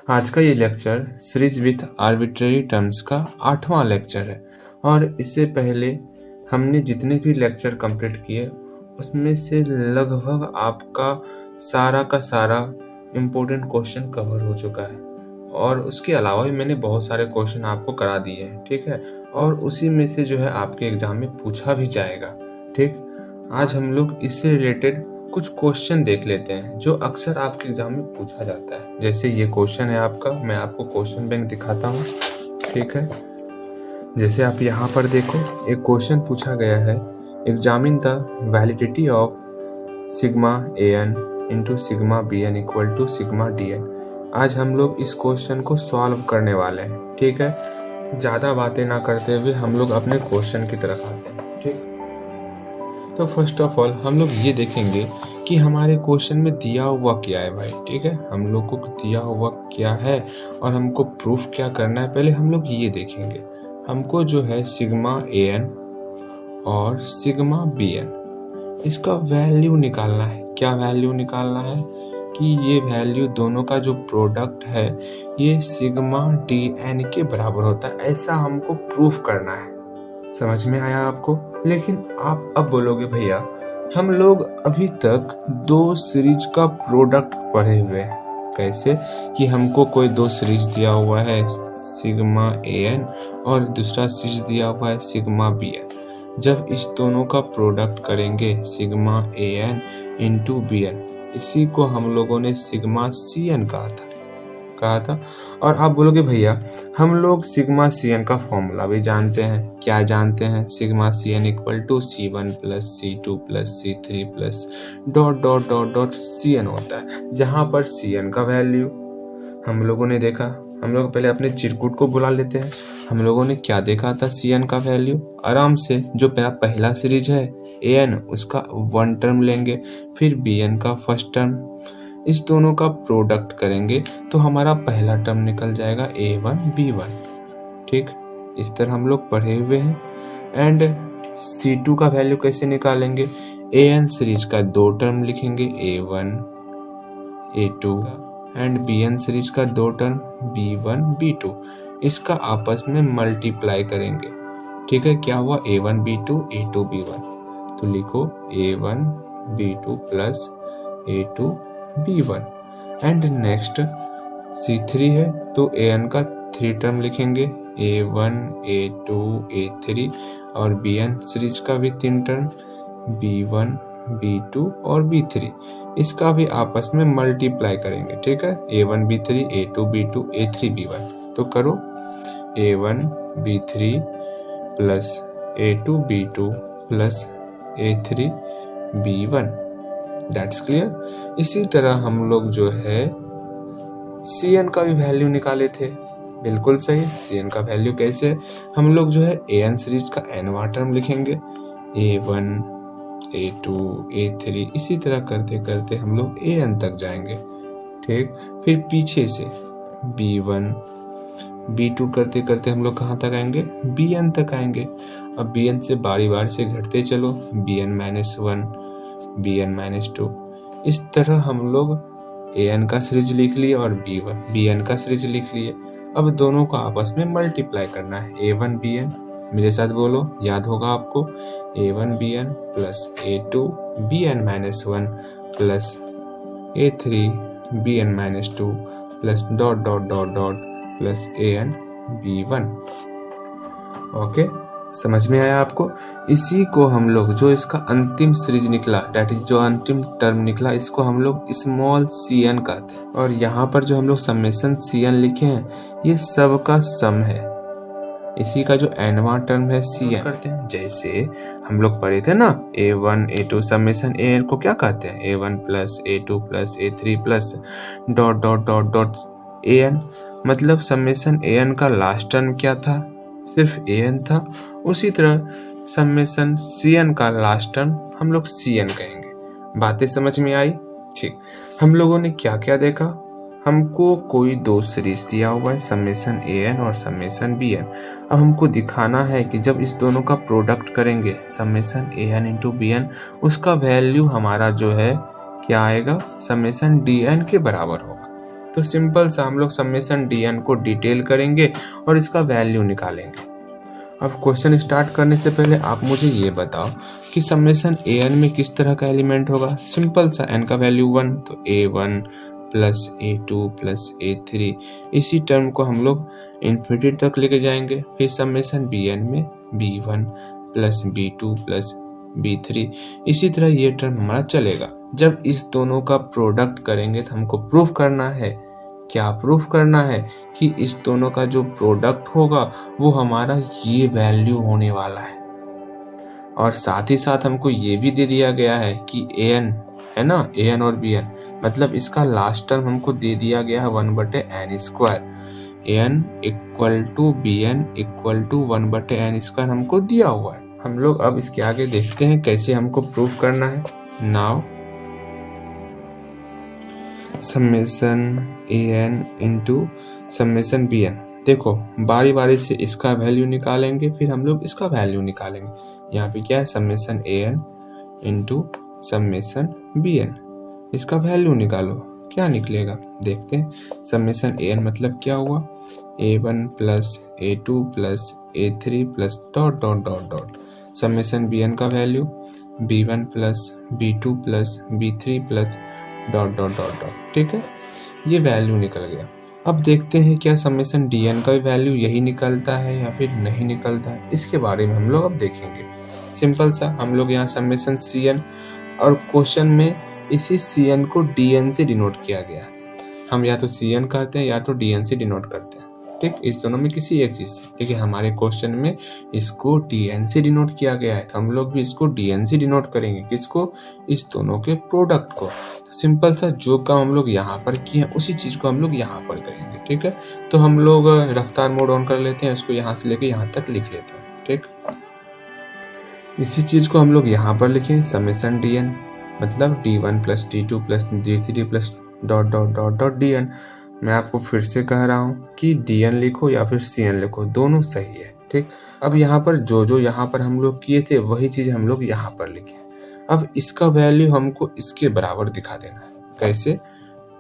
आज का ये lecture series with arbitrary terms का 8वां लेक्चर है और इससे पहले हमने जितने भी लेक्चर कंप्लीट किए उसमें से लगभग आपका सारा का सारा इम्पोर्टेंट क्वेश्चन कवर हो चुका है और उसके अलावा भी मैंने बहुत सारे क्वेश्चन आपको करा दिए हैं, ठीक है। और उसी में से जो है आपके एग्जाम में पूछा भी जाएगा, ठीक। आज हम लोग इससे रिलेटेड कुछ क्वेश्चन देख लेते हैं जो अक्सर आपके एग्जाम में पूछा जाता है। जैसे ये क्वेश्चन है आपका, मैं आपको क्वेश्चन बैंक दिखाता हूँ, ठीक है। जैसे आप यहाँ पर देखो, एक क्वेश्चन पूछा गया है, examine the validity of sigma an into sigma bn equal to sigma dn। आज हम लोग इस क्वेश्चन को सॉल्व करने वाले हैं, ठीक है। ज़्यादा बातें ना करते हुए हम लोग अपने क्वेश्चन की तरफ आते हैं, ठीक। तो फर्स्ट ऑफ ऑल हम लोग ये देखेंगे कि हमारे क्वेश्चन में दिया हुआ क्या है भाई, ठीक है। हम लोग को दिया हुआ क्या है और हमको प्रूफ क्या करना है, पहले हम लोग ये देखेंगे। हमको जो है सिग्मा an और सिग्मा bn इसका वैल्यू निकालना है। क्या वैल्यू निकालना है कि ये वैल्यू दोनों का जो प्रोडक्ट है ये सिग्मा dn के बराबर होता है, ऐसा हमको प्रूफ करना है। समझ में आया आपको? लेकिन आप अब बोलोगे भैया हम लोग अभी तक दो सीरीज का प्रोडक्ट पढ़े हुए हैं। कैसे कि हमको कोई दो सीरीज दिया हुआ है सिग्मा an और दूसरा सीरीज दिया हुआ है सिग्मा bn। जब इस दोनों का प्रोडक्ट करेंगे सिग्मा an इंटू bn, इसी को हम लोगों ने सिग्मा cn कहा था। और आप बोलोगे भैया हम लोग सिग्मा cn का फॉर्मूला भी जानते हैं। क्या जानते हैं? Sigma cn equal to c1 plus c2 plus c3 plus dot dot dot dot cn होता है, जहाँ पर cn का वैल्यू हम लोगों ने देखा। हम लोग पहले अपने चिरकुट को बुला लेते हैं। हम लोगों ने क्या देखा था? cn का वैल्यू आराम से, जो पहला सीरीज है an उसका वन टर्म लेंगे, फिर bn का फर्स्ट टर्म, इस दोनों का प्रोडक्ट करेंगे तो हमारा पहला टर्म निकल जाएगा a1 b1, ठीक। इस तरह हम लोग पढ़े हुए हैं। एंड c2 का वैल्यू कैसे निकालेंगे? an सीरीज का दो टर्म लिखेंगे a1 a2 and bn series का दो टर्म b1 b2, इसका आपस में मल्टीप्लाई करेंगे, ठीक है। क्या हुआ? a1 b2 a2 b1, तो लिखो a1 b2 plus a2 b1। And next c3 है तो an का थ्री टर्म लिखेंगे a1 a2 a3 और bn सीरीज का भी तीन टर्म b1 b2 और b3, इसका भी आपस में मल्टीप्लाई करेंगे, ठीक है। a1 b3 a2 b2 a3 b1, तो करो a1 b3 plus a2 b2 plus a3 b1। That's clear. इसी तरह हम लोग जो है cn का भी वैल्यू निकाले थे। बिल्कुल सही। cn का वैल्यू कैसे? हम लोग जो है an सीरीज का nवां टर्म लिखेंगे a1 a2 a3, इसी तरह करते करते हम लोग an तक जाएंगे, ठीक। फिर पीछे से b1 b2 करते करते हम लोग कहाँ तक आएंगे? bn तक आएंगे। अब bn से बारी बारी से घटते चलो, bn-1 bn-2, इस तरह हम लोग an का सीरीज लिख लिए और bn का सीरीज लिख लिए। अब दोनों को आपस में मल्टीप्लाई करना है, a1 bn, मेरे साथ बोलो, याद होगा आपको, a1 bn plus a2 bn-1 plus a3 bn-2 plus dot dot dot dot plus an b1। Okay, समझ में आया आपको? इसी को हम लोग जो इसका अंतिम सीरीज निकला, दैट इज जो अंतिम टर्म निकला, इसको हम लोग स्मॉल cn कहते हैं। और यहाँ पर जो हम लोग समेशन cn लिखे हैं ये सब का सम है, इसी का जो nवां टर्म है cn करते हैं। जैसे हम लोग पढ़े थे ना a1 a2 समेशन an को क्या कहते हैं? a1 plus a2 plus a3 plus dot dot dot dot an, मतलब समेशन an का लास्ट टर्म क्या था? सिर्फ an था। उसी तरह समेशन cn का लास्ट टर्म हम लोग cn कहेंगे। बातें समझ में आई? ठीक। हम लोगों ने क्या क्या देखा? हमको कोई दो सीरीज दिया हुआ है समेशन an और समेशन bn। अब हमको दिखाना है कि जब इस दोनों का प्रोडक्ट करेंगे समेशन an इंटू bn, उसका वैल्यू हमारा जो है क्या आएगा? समेशन dn के बराबर होगा। तो सिंपल सा हम लोग समेशन dn को डिटेल करेंगे और इसका वैल्यू निकालेंगे। अब क्वेश्चन स्टार्ट करने से पहले आप मुझे ये बताओ कि समेशन an में किस तरह का एलिमेंट होगा। सिंपल सा n का वैल्यू 1, तो a1 plus a2 plus a3, इसी टर्म को हम लोग इन्फिनिटी तक लेके जाएंगे। फिर समेशन bn में b1 plus b2 plus b3, इसी तरह ये टर्म हमारा चलेगा। जब इस दोनों का प्रोडक्ट करेंगे तो हमको प्रूफ करना है, क्या प्रूफ करना है कि इस दोनों का जो प्रोडक्ट होगा वो हमारा ये वैल्यू होने वाला है। और साथ ही साथ हमको ये भी दे दिया गया है कि an है ना, an और bn, मतलब इसका लास्ट टर्म हमको दे दिया गया है 1/n²। an equal to bn equal to 1/n² हमको दिया हुआ है। हम लोग अब इसके आगे देखते हैं कैसे हमको प्रूफ करना है। Now summation an into summation bn, देखो बारी बारी से इसका वैल्यू निकालेंगे, फिर हम लोग इसका वैल्यू निकालेंगे। यहाँ पे क्या है, summation an into summation bn, इसका वैल्यू निकालो, क्या निकलेगा देखते हैं। समेशन an मतलब क्या हुआ, a1 plus a2 plus a3 plus dot dot dot dot. Summation bn का value b1 plus b2 plus b3 plus dot dot dot dot. ठीक है, ये वैल्यू निकल गया। अब देखते हैं क्या समेशन dn का वैल्यू यही निकलता है या फिर नहीं निकलता है, इसके बारे में हम लोग अब देखेंगे। सिंपल सा हम लोग यहाँ समेशन cn, और क्वेश्चन में इसी cn को dn से डिनोट किया गया। हम या तो cn करते हैं या तो dn से डिनोट करते हैं, ठीक, इस दोनों में किसी एक चीज से। ठीक है, हमारे क्वेश्चन में इसको dn से डिनोट किया गया है, तो हम लोग भी इसको dn से डिनोट करेंगे। किसको, इस दोनों के प्रोडक्ट को। तो सिंपल सा जो काम हम लोग यहाँ पर किए हैं उसी चीज को हम लोग यहाँ पर करेंगे। ठीक है, तो हम लोग रफ्तार मोड ऑन कर लेते हैं, उसको यहाँ से लेके यहाँ तक लिख लेते हैं। ठीक, इसी चीज को हम लोग यहाँ पर लिखें, समेशन dn मतलब d1 plus d2 plus d3 plus dot dot dot dot dn। मैं आपको फिर से कह रहा हूँ कि dn लिखो या फिर cn लिखो, दोनों सही है। ठीक, अब यहाँ पर जो यहाँ पर हम लोग किए थे वही चीज हम लोग यहाँ पर लिखे। अब इसका वैल्यू हमको इसके बराबर दिखा देना है। कैसे,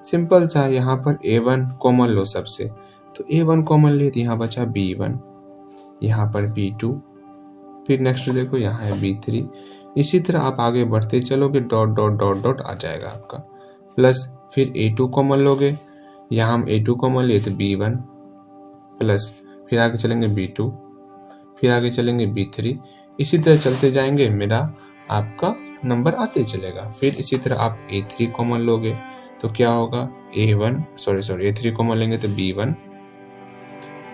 सिंपल सा, यहाँ पर a1 कॉमन लो सबसे, तो a1 कॉमन ले तो यहाँ बचा b1, यहाँ पर b2, फिर नेक्स्ट देखो यहाँ है b3। इसी तरह आप आगे बढ़ते चलोगे, डॉट डॉट डॉट डॉट आ जाएगा आपका, प्लस फिर a2 कॉमन लोगे, यहाँ हम a2 कॉमन लिए तो b1 प्लस फिर आगे चलेंगे b2, फिर आगे चलेंगे b3। इसी तरह चलते जाएंगे, मेरा आपका नंबर आते चलेगा। फिर इसी तरह आप a3 कॉमन लोगे तो क्या होगा, a3 कॉमन लेंगे तो b1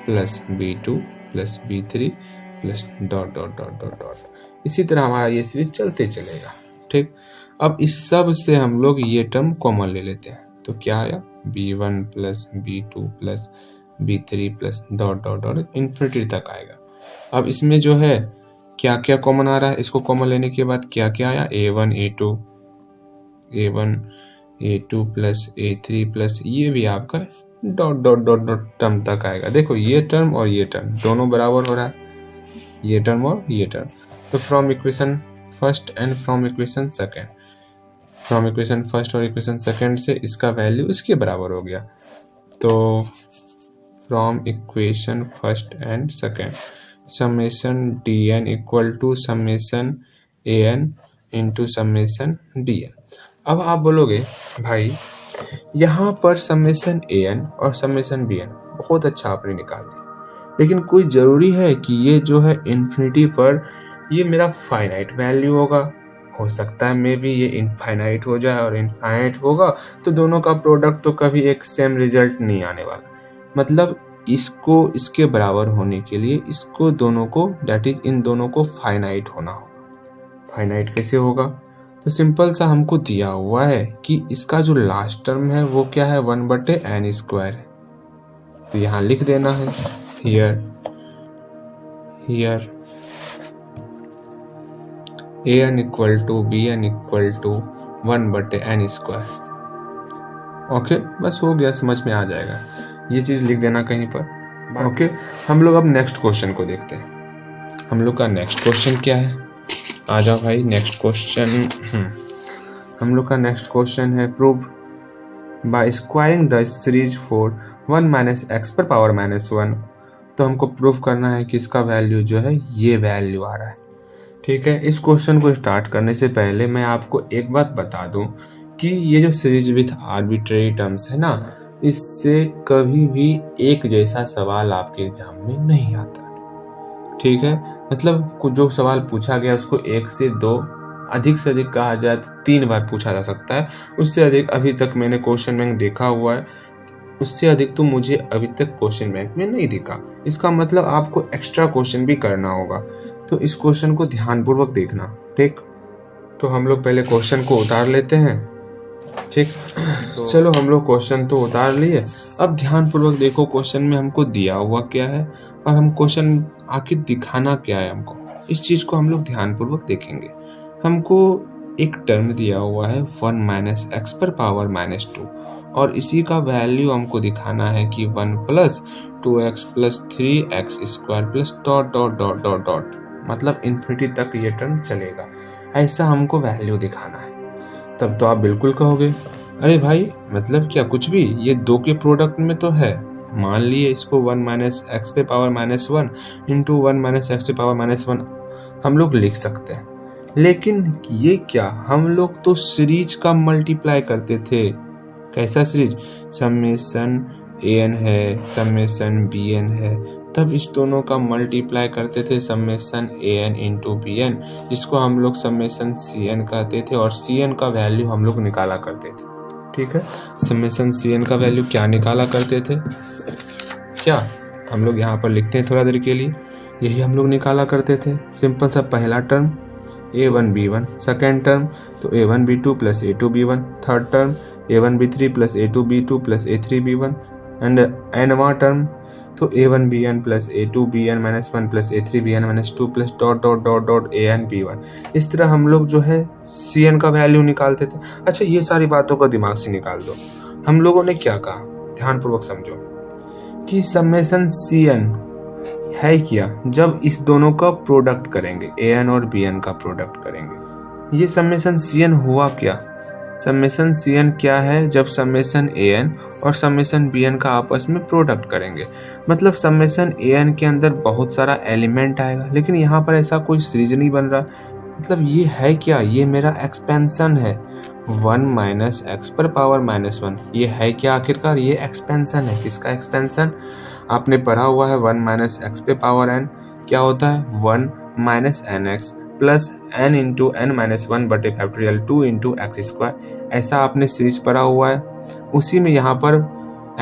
plus b2 plus b3 plus dot dot dot dot dot. इसी तरह हमारा ये सीरीज चलते चलेगा। ठीक, अब इस सब से हम लोग ये टर्म कॉमन ले लेते हैं, तो क्या आया, b1 plus b2 plus b3 plus dot dot dot infinity तक आएगा। अब इसमें जो है क्या क्या कॉमन आ रहा है, इसको कॉमन लेने के बाद क्या क्या आया, a1 a2 plus a3 plus ये भी आपका dot dot dot dot term तक आएगा। देखो ये टर्म और ये टर्म दोनों बराबर हो रहा है, ये टर्म और ये टर्म। तो from equation first and from equation second, from equation first और इक्वेशन सेकेंड से इसका वैल्यू इसके बराबर हो गया। तो from equation first and second summation dn equal to summation an into summation dn। अब आप बोलोगे भाई यहाँ पर समेशन an और समेशन bn बहुत अच्छा आपने निकाल दिया, लेकिन कोई ज़रूरी है कि ये जो है इन्फिनिटी पर ये मेरा फाइनाइट वैल्यू होगा। हो सकता है मे बी ये इनफाइनाइट हो जाए, और इनफाइनाइट होगा तो दोनों का प्रोडक्ट तो कभी एक सेम रिजल्ट नहीं आने वाला। मतलब इसको इसके बराबर होने के लिए इसको दोनों को, दैट इज इन दोनों को फाइनाइट होना होगा। फाइनाइट कैसे होगा, तो सिंपल सा हमको दिया हुआ है कि इसका जो लास्ट टर्म है वो क्या है, 1/n² है। तो यहाँ लिख देना है here an equal to bn equal to 1/n²। Okay, बस हो गया, समझ में आ जाएगा, ये चीज लिख देना कहीं पर। ओके, हम लोग अब नेक्स्ट क्वेश्चन को देखते हैं। हम लोग का नेक्स्ट क्वेश्चन क्या है, आ जाओ भाई नेक्स्ट क्वेश्चन। हम लोग का नेक्स्ट क्वेश्चन है prove by squaring the series for 1 minus x पर पावर माइनस 1। तो हमको प्रूफ करना है कि इसका वैल्यू जो है ये वैल्यू आ रहा है। ठीक है, इस क्वेश्चन को स्टार्ट करने से पहले मैं आपको एक बात बता दूं कि ये जो सीरीज विथ आर्बिट्रेरी टर्म्स है ना, इससे कभी भी एक जैसा सवाल आपके एग्जाम में नहीं आता। ठीक है, मतलब जो सवाल पूछा गया उसको 1 से 2, अधिक से अधिक कहा जाए तो 3 बार पूछा जा सकता है। उससे अधिक अभी तक मैंने क्वेश्चन बैंक देखा हुआ है, उससे अधिक तो मुझे अभी तक क्वेश्चन बैंक में नहीं दिखा। इसका मतलब आपको एक्स्ट्रा क्वेश्चन भी करना होगा, तो इस क्वेश्चन को ध्यानपूर्वक देखना। ठीक, तो हम लोग पहले क्वेश्चन को उतार लेते हैं। ठीक, तो चलो हम लोग क्वेश्चन तो उतार लिए। अब ध्यानपूर्वक देखो क्वेश्चन में हमको दिया हुआ क्या है और हम क्वेश्चन आखिर दिखाना क्या है हमको, इस चीज़ को हम लोग ध्यानपूर्वक देखेंगे। हमको एक टर्म दिया हुआ है 1 माइनस एक्स पर पावर माइनस 2 और इसी का वैल्यू हमको दिखाना है कि 1 plus 2x plus 3x square plus dot dot dot dot dot, मतलब इन्फिनिटी तक ये टर्म चलेगा, ऐसा हमको वैल्यू दिखाना है। तब तो आप बिल्कुल कहोगे अरे भाई मतलब क्या कुछ भी, ये 2 के प्रोडक्ट में तो है। मान लिए इसको 1 माइनस एक्स पे power minus 1 into 1 minus x पे पावर माइनस 1 हम लोग लिख सकते हैं, लेकिन ये क्या, हम लोग तो सीरीज का मल्टीप्लाई करते थे। कैसा सीरीज, समेशन an है, समेशन bn है, तब इस दोनों का मल्टीप्लाई करते थे समेशन an इंटू bn, जिसको हम लोग समेशन cn कहते थे और cn का वैल्यू हम लोग निकाला करते थे। ठीक है, समेशन cn का वैल्यू क्या निकाला करते थे, क्या हम लोग यहाँ पर लिखते हैं थोड़ा देर के लिए, यही हम लोग निकाला करते थे। सिंपल सा पहला term a1 b1, second term तो a1 b2 plus a2 b1, third term a1 b3 plus a2 b2 plus a3 b1 and nवां टर्म तो a1 bn plus a2 bn minus 1 plus a3 bn minus 2 plus dot dot dot dot an b1। इस तरह हम लोग जो है cn का value निकालते थे। अच्छा, ये सारी बातों को दिमाग से निकाल दो। हम लोगों ने क्या कहा, ध्यानपूर्वक समझो कि समेशन cn है क्या, जब इस दोनों का प्रोडक्ट करेंगे, an और bn का प्रोडक्ट करेंगे। ये समेशन cn हुआ क्या, समेशन cn क्या है, जब समेशन an और समेशन bn का आपस में प्रोडक्ट करेंगे। मतलब समेशन an के अंदर बहुत सारा एलिमेंट आएगा, लेकिन यहाँ पर ऐसा कोई सीरीज नहीं बन रहा। मतलब ये है क्या, ये मेरा एक्सपेंशन है 1 माइनस एक्स पर पावर माइनस 1। ये है क्या आखिरकार, ये एक्सपेंशन है। किसका एक्सपेंशन, आपने पढ़ा हुआ है 1 माइनस एक्स पे पावर n क्या होता है 1 minus n x plus n into n minus 1 बटे फैक्टोरियल 2 इंटू एक्स स्क्वायर, ऐसा आपने सीरीज पढ़ा हुआ है। उसी में यहाँ पर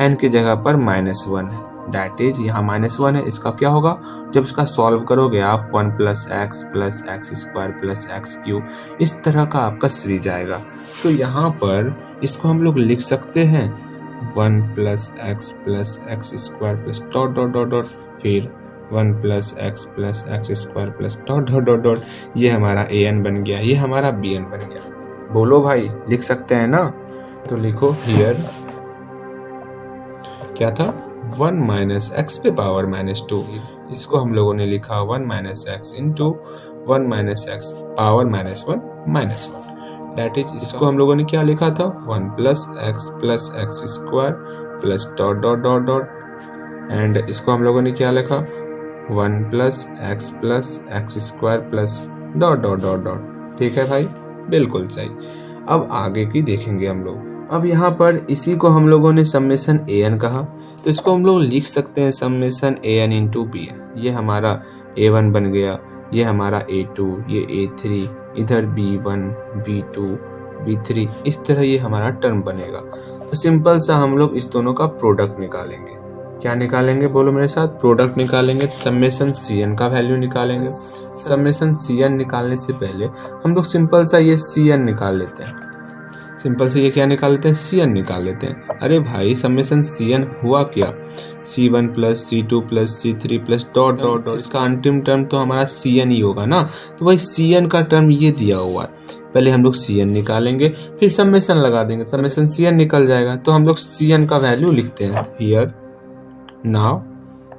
n की जगह पर -1 है, डैट इज यहाँ -1 है। इसका क्या होगा, जब इसका सॉल्व करोगे आप 1 plus x square plus x cube, इस तरह का आपका सीरीज आएगा। तो यहाँ पर इसको हम लोग लिख सकते हैं 1 plus x square plus dot dot dot dot, फिर 1 plus x square plus dot dot dot dot, ये हमारा an बन गया, ये हमारा bn बन गया। बोलो भाई, लिख सकते हैं ना, तो लिखो हियर क्या था 1 माइनस एक्स पे पावर माइनस 2, इसको हम लोगों ने लिखा 1 minus x into 1 minus x power minus 1 that is, इसको हम लोगों ने क्या लिखा था 1 plus x square plus dot dot dot dot, and इसको हम लोगों ने क्या लिखा 1 plus x square plus dot dot dot dot. ठीक है भाई, बिल्कुल सही। अब आगे की देखेंगे हम लोग। अब यहाँ पर इसी को हम लोगों ने समेशन an कहा, तो इसको हम लोग लिख सकते हैं समेशन an इंटू bn। ये हमारा a1 बन गया, ये हमारा a2, ये a3, इधर b1, b2, b3, इस तरह ये हमारा टर्म बनेगा। तो सिंपल सा हम लोग इस दोनों का प्रोडक्ट निकालेंगे। क्या निकालेंगे, बोलो मेरे साथ, प्रोडक्ट निकालेंगे, समेशन cn का वैल्यू निकालेंगे। समेशन cn निकालने से पहले हम लोग सिंपल सा ये cn निकाल लेते हैं। सिंपल से ये क्या निकाल लेते हैं, cn निकाल लेते हैं। अरे भाई समेशन cn हुआ क्या, c1 plus c2 plus c3 plus dot dot dot, इसका अंतिम टर्म तो हमारा cn ही होगा ना। तो वही cn का टर्म ये दिया हुआ है, पहले हम लोग cn निकालेंगे, फिर समेशन लगा देंगे, समेशन cn निकल जाएगा। तो हम लोग cn का वैल्यू लिखते हैं here now,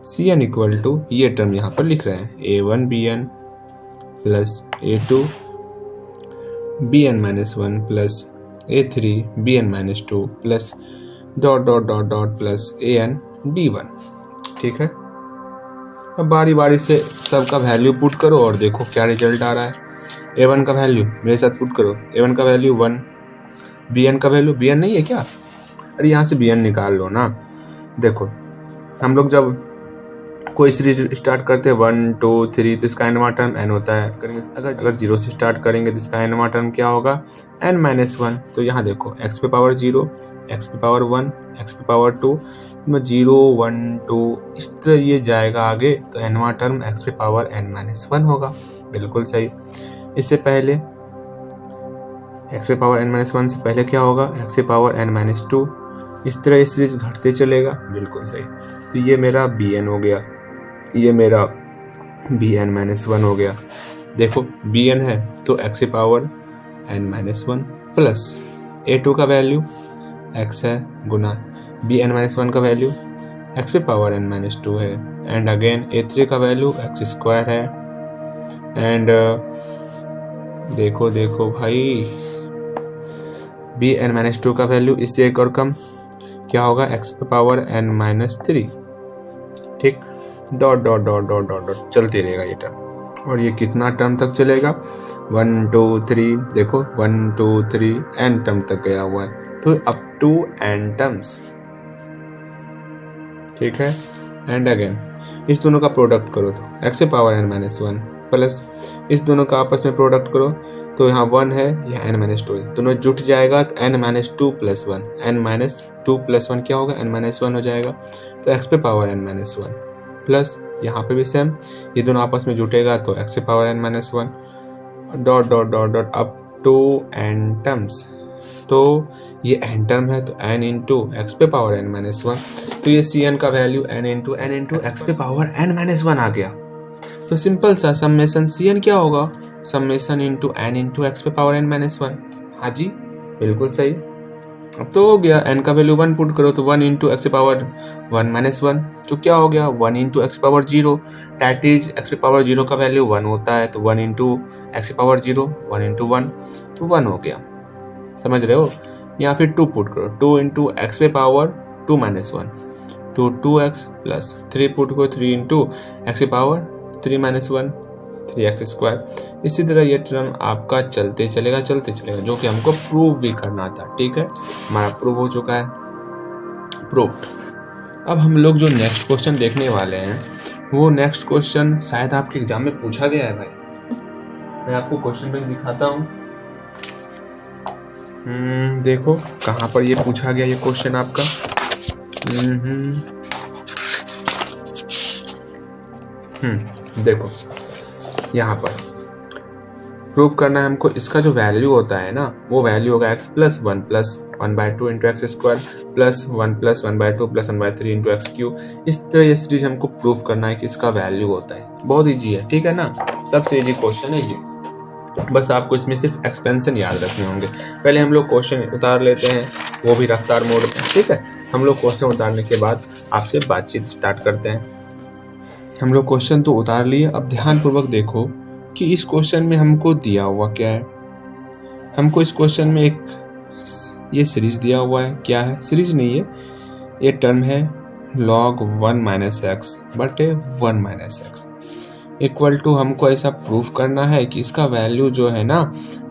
cn equal to, ये टर्म यहाँ पर लिख रहे हैं a1 bn plus a2 bn minus 1 plus a3 bn minus 2 plus dot dot dot dot plus an b1। ठीक है, अब बारी बारी से सबका वैल्यू पुट करो और देखो क्या रिजल्ट आ रहा है। a1 का वैल्यू मेरे साथ पुट करो, a1 का वैल्यू 1, bn का वैल्यू, bn नहीं है क्या, अरे यहाँ से bn निकाल लो ना। देखो हम लोग जब कोई सीरीज स्टार्ट करते हैं 1 2 3 तो इसका एनवा टर्म n होता है। अगर 0 से स्टार्ट करेंगे तो इसका एनवा टर्म क्या होगा, n-1। तो यहाँ देखो x पे पावर 0, x पे पावर 1, x पे पावर 2, 0 1 2 इस तरह ये जाएगा आगे, तो एनवा टर्म x पे पावर n-1 होगा। बिल्कुल सही। इससे पहले x पे पावर n-1 से पहले क्या होगा, x पे पावर n-2, इस तरह ये सीरीज घटते चलेगा। बिल्कुल सही। तो ये मेरा bn हो गया, ये मेरा bn-1 हो गया। देखो bn है तो x पे पावर n-1 प्लस a2 का वैल्यू x है गुना bn-1 का वैल्यू x पे पावर n-2 है, एंड अगेन a3 का वैल्यू x² है। एंड देखो देखो भाई bn-2 का वैल्यू इससे एक और कम क्या होगा, x पे पावर n-3। ठीक, dot dot dot dot dot dot चलते रहेगा ये टर्म। और ये कितना टर्म तक चलेगा, 1 2 3, देखो 1 2 3 n टर्म तक गया हुआ है, तो अप टू n टर्म्स। ठीक है, एंड अगेन इस दोनों का प्रोडक्ट करो तो x पे पावर n-1 प्लस इस दोनों का आपस में प्रोडक्ट करो तो यहाँ 1 है, यहाँ n-2 है, दोनों जुट जाएगा तो n-2 प्लस 1, n-2 प्लस 1 क्या होगा, n-1 हो जाएगा। तो x पे पावर n-1 प्लस यहाँ पे भी सेम, ये दोनों आपस में जुटेगा तो x पे power n-1 dot dot dot dot up to n terms. तो ये n टर्म है तो n इंटू x पे पावर n-1, तो ये cn का वैल्यू n इंटू x पे पावर n-1 आ गया। तो सिंपल सा समेशन cn क्या होगा, summation into n into x पे पावर n-1। हाँ जी बिल्कुल सही। अब तो हो गया, n का वैल्यू 1 पुट करो तो 1 इंटू एक्स पे पावर 1-1, तो क्या हो गया 1 into x power 0, that is x पे पावर 0 का वैल्यू 1 होता है, तो 1 इंटू एक्स पावर 0, 1 इंटू 1 तो 1 हो गया। समझ रहे हो, या फिर 2 पुट करो, 2 इंटू एक्स पे पावर 2-1 तो 2x प्लस 3 पुट करो, 3 इंटू एक्स पे पावर 3-1 3x²। इसी तरह ये टर्म आपका चलते चलेगा, जो कि हमको प्रूव भी करना था। ठीक है, हमारा प्रूव हो चुका है, प्रूव्ड। अब हम लोग जो नेक्स्ट क्वेश्चन देखने वाले हैं वो नेक्स्ट क्वेश्चन शायद आपके एग्जाम में पूछा गया है भाई। मैं आपको क्वेश्चन बैंक दिखाता हूँ। देखो कहाँ पर ये पूछा गया ये क्वेश्चन आपका। देखो यहाँ पर प्रूव करना है हमको, इसका जो वैल्यू होता है ना वो वैल्यू होगा x plus 1 plus 1/2 into x² plus 1 plus 1/2 plus 1/3 into x³। इस तरह ये सीरीज हमको प्रूव करना है कि इसका वैल्यू होता है। बहुत ईजी है, ठीक है ना, सबसे ईजी क्वेश्चन है ये। बस आपको इसमें सिर्फ एक्सपेंशन याद रखने होंगे। पहले हम लोग क्वेश्चन उतार लेते हैं, वो भी रफ्तार मोड में। ठीक है, हम लोग क्वेश्चन उतारने के बाद आपसे बातचीत स्टार्ट करते हैं। हम लोग क्वेश्चन तो उतार लिए, अब ध्यानपूर्वक देखो कि इस क्वेश्चन में हमको दिया हुआ क्या है। हमको इस क्वेश्चन में एक ये सीरीज दिया हुआ है। क्या है, सीरीज नहीं है, ये टर्म है log 1 - x बटे 1 - x इक्वल टू, हमको ऐसा प्रूफ करना है कि इसका वैल्यू जो है ना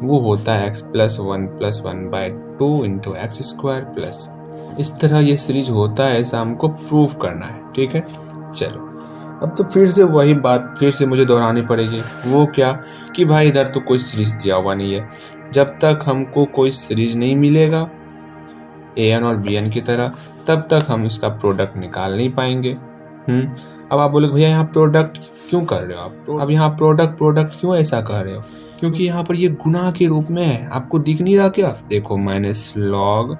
वो होता है x plus 1 plus 1/2 into x² plus, इस तरह ये सीरीज होता है, ऐसा हमको प्रूफ करना है। ठीक है, चलो अब तो फिर से वही बात फिर से मुझे दोहरानी पड़ेगी। वो क्या कि भाई इधर तो कोई सीरीज दिया हुआ नहीं है। जब तक हमको कोई सीरीज नहीं मिलेगा an और bn की तरह, तब तक हम इसका प्रोडक्ट निकाल नहीं पाएंगे। अब आप बोलोगे भैया यहाँ प्रोडक्ट क्यों कर रहे हो आप, अब यहाँ प्रोडक्ट क्यों ऐसा कह रहे हो, क्योंकि यहाँ पर ये गुना के रूप में है। आपको दिख नहीं रहा क्या, देखो -log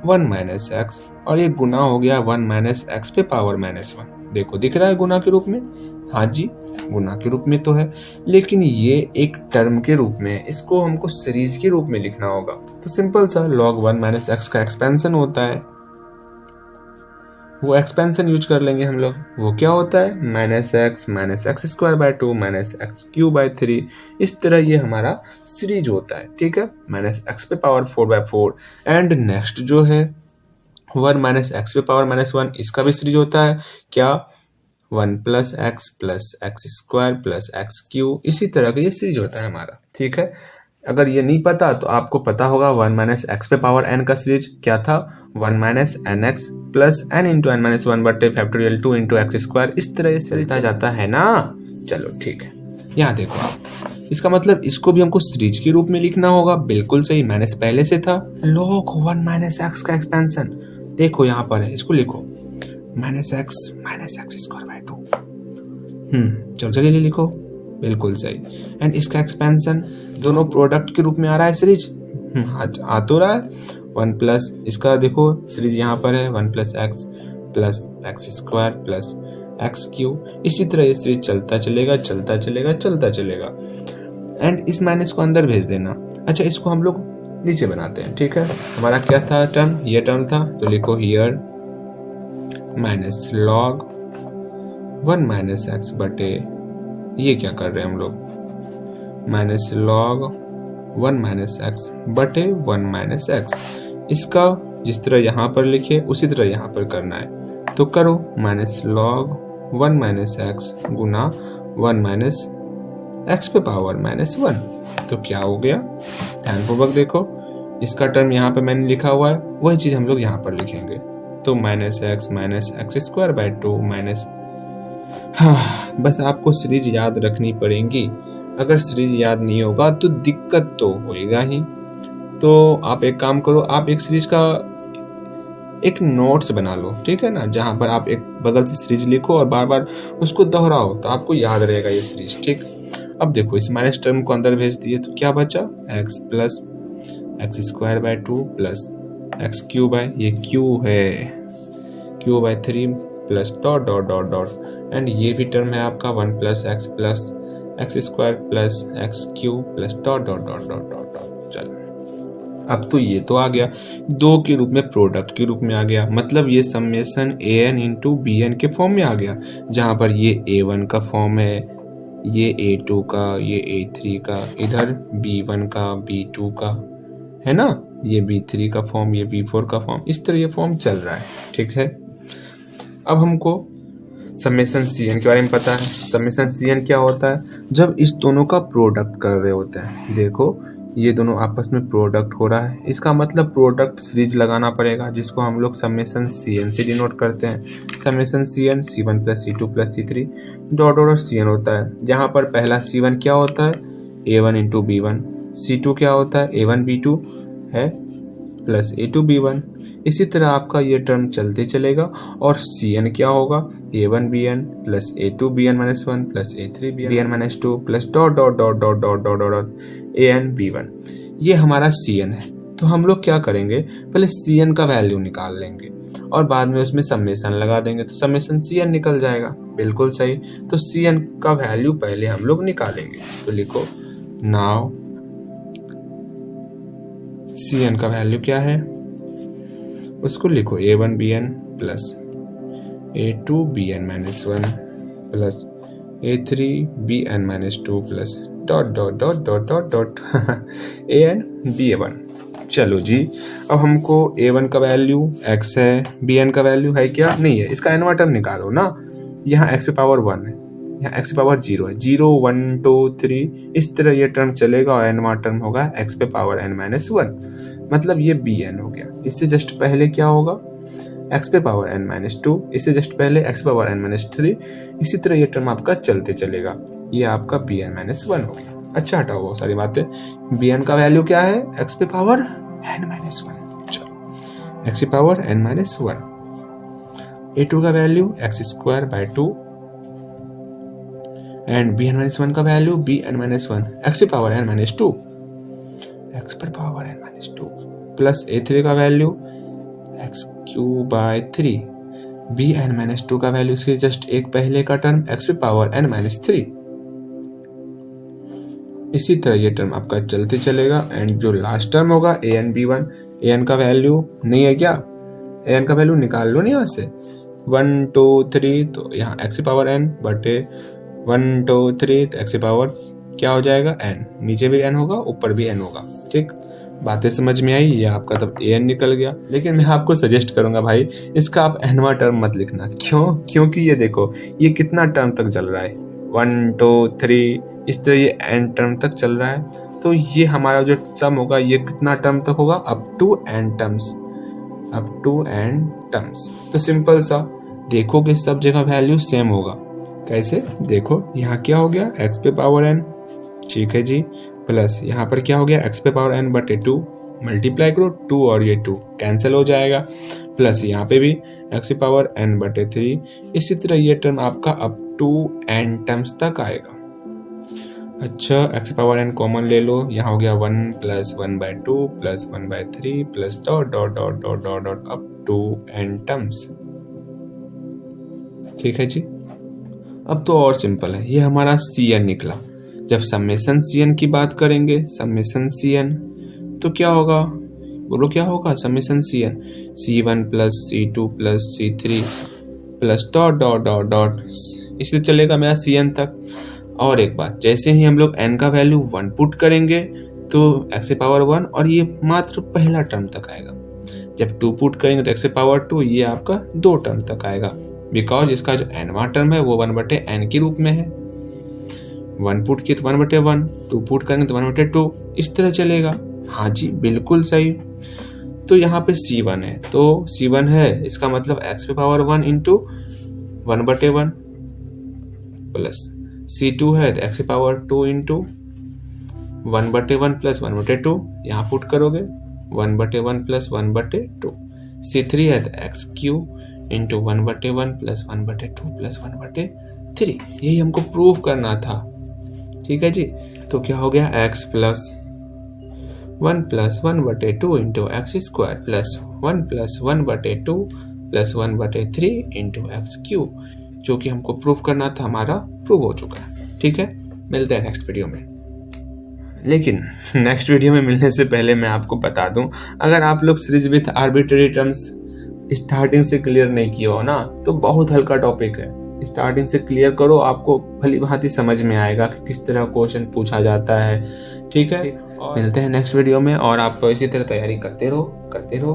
1 - x और ये गुना हो गया 1 - x पे पावर -1। देखो दिख रहा है गुना के रूप में, हाँ जी गुना के रूप में तो है, लेकिन ये एक टर्म के रूप में है, इसको हमको सीरीज के रूप में लिखना होगा। तो सिंपल सा log 1 - x का एक्सपेंशन होता है, वो एक्सपेंशन यूज कर लेंगे हम लोग। वो क्या होता है -x - x²/2 - x³/3, इस तरह ये हमारा सीरीज होता है। ठीक है, -x पे पावर 4/4। एंड नेक्स्ट जो है 1 माइनस एक्स पे पावर माइनस 1, इसका भी सीरीज होता है क्या, 1 plus x square plus x Q, इसी तरह का ये सीरीज होता है हमारा। ठीक है, अगर ये नहीं पता तो आपको पता होगा 1 माइनस एक्स पे पावर n का सीरीज क्या था, 1 minus n x plus n into n minus 1 बटे फैक्टोरियल 2 इंटू एक्स स्क्वायर, इस तरह से लिखा जाता है ना। चलो ठीक है, यहाँ देखो आप, इसका मतलब इसको भी हमको सीरीज के रूप में लिखना होगा। बिल्कुल सही, माइनस पहले से था। log 1 माइनस एक्स का एक्सपेंशन देखो यहाँ पर है, इसको लिखो माइनस एक्स स्क्वायर बाय 2। चलो जल्दी लिखो, बिल्कुल सही। एंड इसका एक्सपेंशन दोनों प्रोडक्ट के रूप में आ रहा है सीरीज, आ तो रहा है। 1 प्लस इसका देखो सीरीज यहाँ पर है 1 plus x square plus x Q, इसी तरह ये सीरीज चलता चलेगा। एंड इस माइनस को अंदर भेज देना। अच्छा, इसको हम लोग नीचे बनाते हैं। ठीक है, हमारा क्या था टर्म, ये टर्म था, तो लिखो here minus log 1 minus x बटे, ये क्या कर रहे हैं हम लोग, माइनस लॉग 1 माइनस एक्स बटे 1 माइनस एक्स। इसका जिस तरह यहाँ पर लिखे उसी तरह यहाँ पर करना है, तो करो माइनस लॉग 1 माइनस एक्स गुना 1 माइनस एक्स पे पावर माइनस 1, तो क्या हो गया, ध्यानपूर्वक देखो, इसका टर्म यहाँ पे मैंने लिखा हुआ है, वही चीज हम लोग यहाँ पर लिखेंगे, तो minus x square by 2 minus. हाँ, बस आपको सीरीज याद रखनी पड़ेगी। अगर सीरीज याद नहीं होगा तो दिक्कत तो होएगा ही। तो आप एक काम करो, आप एक सीरीज का एक नोट्स बना लो, ठीक है ना, जहां पर आप एक बगल से सीरीज लिखो और बार बार उसको दोहराओ, तो आपको याद रहेगा ये सीरीज। ठीक, अब देखो इस माइनस टर्म को अंदर भेज दिए तो क्या बचा, x plus x square by 2 plus x cube by, ये क्यू है, cube by 3 plus dot dot dot dot, and ये भी टर्म है आपका 1 plus x square plus x cube plus dot dot dot dot dot dot. चलो, अब तो ये तो आ गया, 2 के रूप में प्रोडक्ट के रूप में आ गया, मतलब ये summation an into B n के फॉर्म में आ गया, जहां पर ये a1 का फॉर्म है, ये a2 का, ये a3 का, इधर b1 का, b2 का है ना, ये b3 का फॉर्म, ये b4 का फॉर्म, इस तरह ये फॉर्म चल रहा है। ठीक है, अब हमको समेशन cn के बारे में पता है। समेशन cn क्या होता है, जब इस दोनों का प्रोडक्ट कर रहे होते हैं, देखो ये दोनों आपस में प्रोडक्ट हो रहा है, इसका मतलब प्रोडक्ट सीरीज लगाना पड़ेगा, जिसको हम लोग समेशन cn से डिनोट करते हैं। Summation cn c1 plus c2 plus c3 dot dot cn होता है, जहां पर पहला c1 क्या होता है, a1 इंटू b1, c2 क्या होता है, a1 b2 है प्लस a2 b1, इसी तरह आपका ये टर्म चलते चलेगा। और cn क्या होगा, a1 bn plus a2 bn minus 1 plus a3 bn minus 2 plus dot dot dot dot dot dot dot an b1, ये हमारा cn है। तो हम लोग क्या करेंगे, पहले cn का वैल्यू निकाल लेंगे और बाद में उसमें समेशन लगा देंगे, तो समेशन cn निकल जाएगा। बिल्कुल सही, तो cn का वैल्यू पहले हम लोग निकालेंगे, तो लिखो नाउ cn का वैल्यू क्या है, उसको लिखो a1 bn plus a2 bn minus 1 plus a3 bn minus 2 plus dot dot dot dot dot dot an b1। चलो जी, अब हमको a1 का वैल्यू x है, bn का वैल्यू है क्या, नहीं है, इसका nवां टर्म निकालो ना। यहाँ x पे पावर 1 है, यहाँ x पे पावर 0 है, 0 1 2 3, इस तरह ये टर्म चलेगा और nवां टर्म होगा x पे पावर n माइनस 1, मतलब ये bn हो गया। इससे जस्ट पहले क्या होगा, x पे पावर n माइनस 2, इससे जस्ट पहले x पे पावर n माइनस 3, इसी तरह ये टर्म आपका चलते चलेगा, ये आपका bn माइनस 1 हो गया। अच्छा, हटाओ वो सारी बातें, bn का वैल्यू क्या है, x पे पावर n माइनस 1, चलो x पे पावर n माइनस 1, a2 का value x square by 2 and bn minus 1 का वैल्यू bn माइनस 1 x पे पावर n माइनस 2, x पर power n minus 2 plus a3 का value x cube by 3, bn minus 2 का value से just एक पहले का टर्म x पे पावर n माइनस 3, इसी तरह ये टर्म आपका चलते चलेगा। एंड जो लास्ट टर्म होगा an b1, an का वैल्यू नहीं है क्या, an का वैल्यू निकाल लो ना यहाँ से, 1 2 3, तो यहाँ x पे पावर n बटे 1 2 3, तो x पे पावर क्या हो जाएगा n, नीचे भी n होगा ऊपर भी n होगा। ठीक, बातें समझ में आई? ये आपका तब an निकल गया। लेकिन मैं आपको सजेस्ट करूंगा भाई, इसका आप nवां टर्म मत लिखना। क्यों? क्योंकि ये देखो, ये कितना टर्म तक चल रहा है, 1 2 3, इस तरह ये n टर्म तक चल रहा है। तो ये हमारा जो सम होगा ये कितना टर्म तक होगा? Up to n terms, up to n terms. तो सिंपल सा देखो कि सब जगह वैल्यू सेम होगा। कैसे? देखो यहाँ क्या हो गया, x पे पावर n, ठीक है जी, प्लस यहाँ पर क्या हो गया, x पे पावर n बटे 2, मल्टीप्लाई करो 2 और ये 2 कैंसिल हो जाएगा, प्लस यहाँ पे भी x पे पावर n बटे 3। इसी तरह ये टर्म आपका अप टू n टर्म्स तक आएगा। अच्छा, x पे पावर n कॉमन ले लो, यहाँ हो गया 1 plus 1/2 plus 1/3 plus dot dot dot dot dot dot up to n terms. ठीक है जी। अब तो और सिंपल है, ये हमारा Cn निकला। जब समेशन Cn की बात करेंगे, समेशन Cn तो क्या होगा? बोलो क्या होगा? Summation Cn C1 plus C2 plus C3 plus dot dot dot dot, इसलिए चलेगा मेरा Cn तक। और एक बात, जैसे ही हम लोग n का वैल्यू 1 पुट करेंगे तो x से पावर 1 और ये मात्र पहला टर्म तक आएगा। जब 2 पुट करेंगे तो x से पावर 2, ये आपका 2 टर्म तक आएगा, बिकॉज इसका जो nवां टर्म है वो 1/n के रूप में है। 1 पुट किए तो 1/1, 2 पुट करेंगे तो 1/2, इस तरह चलेगा। हाँ जी, बिल्कुल सही। तो यहाँ पे C1 है, तो C1 है, इसका मतलब x पे पावर 1 इंटू 1/1 प्लस C2 है तो x पे पावर 2 इंटू 1/1 प्लस 1/2, यहाँ पुट करोगे 1/1 प्लस 1/2। C3 है तो x³ इंटू 1/1 प्लस 1/2 प्लस 1/3। यही हमको प्रूव करना था। ठीक है जी। तो क्या हो गया, x plus 1 plus 1/2 into x² plus 1 plus 1/2 plus 1/3 into x³, जो कि हमको प्रूव करना था, हमारा प्रूव हो चुका है। ठीक है, मिलते हैं नेक्स्ट वीडियो में। लेकिन नेक्स्ट वीडियो में मिलने से पहले मैं आपको बता दूं, अगर आप लोग series with arbitrary terms starting से क्लियर नहीं किए हो ना, तो बहुत हल्का टॉपिक है। स्टार्टिंग से क्लियर करो, आपको भली भांति समझ में आएगा कि किस तरह क्वेश्चन पूछा जाता है। ठीक है, मिलते हैं नेक्स्ट वीडियो में, और आप इसी तरह तैयारी करते रहो।